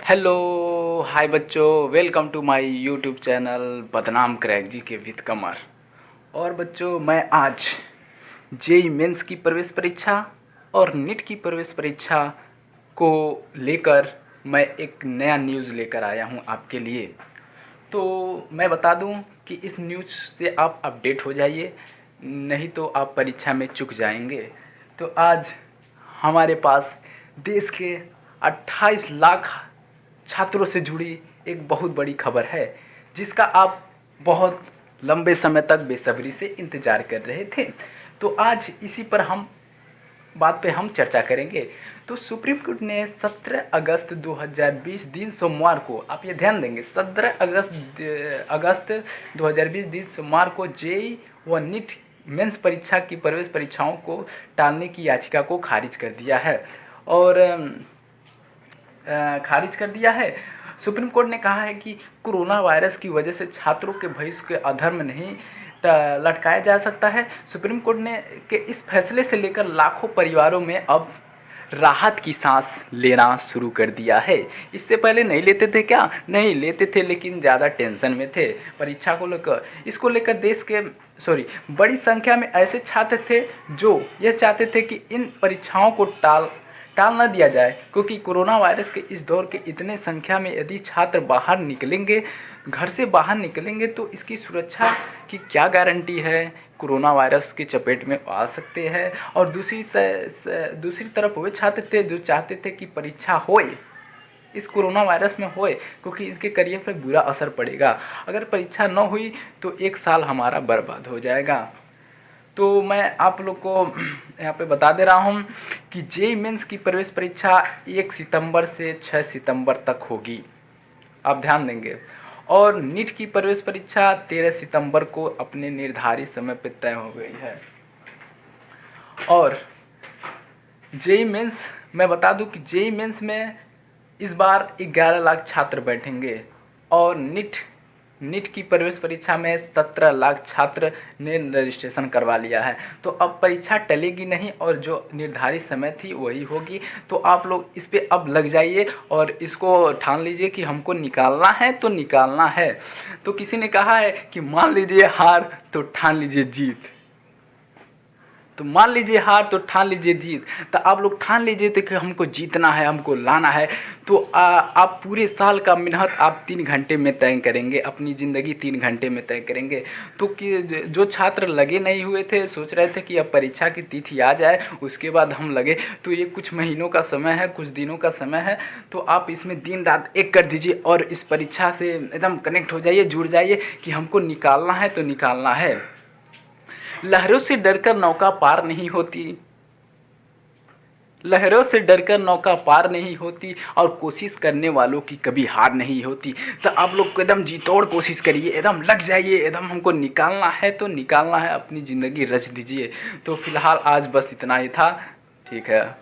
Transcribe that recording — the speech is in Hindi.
हेलो हाय बच्चों, welcome to my YouTube channel Badnam crack G K with कमर। और बच्चों, मैं आज जेई मेंस की प्रवेश परीक्षा और नीट की प्रवेश परीक्षा को लेकर मैं एक नया न्यूज़ लेकर आया हूं आपके लिए। तो मैं बता दूं कि इस न्यूज़ से आप अपडेट हो जाइए, नहीं तो आप परीक्षा में चूक जाएंगे। तो आज हमारे पास देश के 28 लाख छात्रों से जुड़ी एक बहुत बड़ी खबर है, जिसका आप बहुत लंबे समय तक बेसब्री से इंतज़ार कर रहे थे। तो आज इसी पर हम बात पे हम चर्चा करेंगे। तो सुप्रीम कोर्ट ने 17 अगस्त 2020 दिन सोमवार को, आप ये ध्यान देंगे, 17 अगस्त 2020 दिन सोमवार को जेई व नीट मेंस परीक्षा की प्रवेश परीक्षाओं को टालने की याचिका को खारिज कर दिया है। और खारिज कर दिया है। सुप्रीम कोर्ट ने कहा है कि कोरोना वायरस की वजह से छात्रों के भविष्य के अधर्म नहीं लटकाया जा सकता है। सुप्रीम कोर्ट ने के इस फैसले से लेकर लाखों परिवारों में अब राहत की सांस लेना शुरू कर दिया है। इससे पहले नहीं लेते थे क्या? नहीं लेते थे, लेकिन ज़्यादा टेंशन में थे परीक्षा को लेकर। इसको लेकर देश के बड़ी संख्या में ऐसे छात्र थे जो यह चाहते थे कि इन परीक्षाओं को टाल न दिया जाए, क्योंकि कोरोना वायरस के इस दौर के इतने संख्या में यदि छात्र बाहर निकलेंगे, घर से बाहर निकलेंगे, तो इसकी सुरक्षा की क्या गारंटी है? कोरोना वायरस के चपेट में आ सकते हैं। और दूसरी तरफ वे छात्र थे जो चाहते थे कि परीक्षा होए, इस कोरोना वायरस में होए, क्योंकि इसके करियर पर बुरा असर पड़ेगा। अगर परीक्षा न हुई तो 1 साल हमारा बर्बाद हो जाएगा। तो मैं आप लोग को यहाँ पे बता दे रहा हूँ कि जेई मेंस की प्रवेश परीक्षा 1 सितंबर से 6 सितंबर तक होगी, आप ध्यान देंगे। और नीट की प्रवेश परीक्षा 13 सितंबर को अपने निर्धारित समय पर तय हो गई है। और जेई मेंस, मैं बता दूं कि जेई मेंस में इस बार 11 लाख छात्र बैठेंगे और नीट की प्रवेश परीक्षा में 17 लाख छात्र ने रजिस्ट्रेशन करवा लिया है। तो अब परीक्षा टलेगी नहीं और जो निर्धारित समय थी वही होगी। तो आप लोग इस पे अब लग जाइए और इसको ठान लीजिए कि हमको निकालना है तो निकालना है। तो किसी ने कहा है कि मान लीजिए हार तो ठान लीजिए जीत, तो मान लीजिए हार तो ठान लीजिए जीत। तो आप लोग ठान लीजिए थे कि हमको जीतना है, हमको लाना है। तो आप पूरे साल का मेहनत आप 3 घंटे में तय करेंगे, अपनी ज़िंदगी 3 घंटे में तय करेंगे। तो कि जो छात्र लगे नहीं हुए थे, सोच रहे थे कि अब परीक्षा की तिथि आ जाए उसके बाद हम लगे, तो ये कुछ महीनों का समय है, कुछ दिनों का समय है। तो आप इसमें दिन रात एक कर दीजिए और इस परीक्षा से एकदम कनेक्ट हो जाइए, जुड़ जाइए कि हमको निकालना है तो निकालना है। लहरों से डरकर नौका पार नहीं होती, लहरों से डरकर नौका पार नहीं होती, और कोशिश करने वालों की कभी हार नहीं होती। तो आप लोग को एकदम जी तोड़ कोशिश करिए, एकदम लग जाइए, एकदम हमको निकालना है तो निकालना है, अपनी ज़िंदगी रच दीजिए। तो फिलहाल आज बस इतना ही था, ठीक है।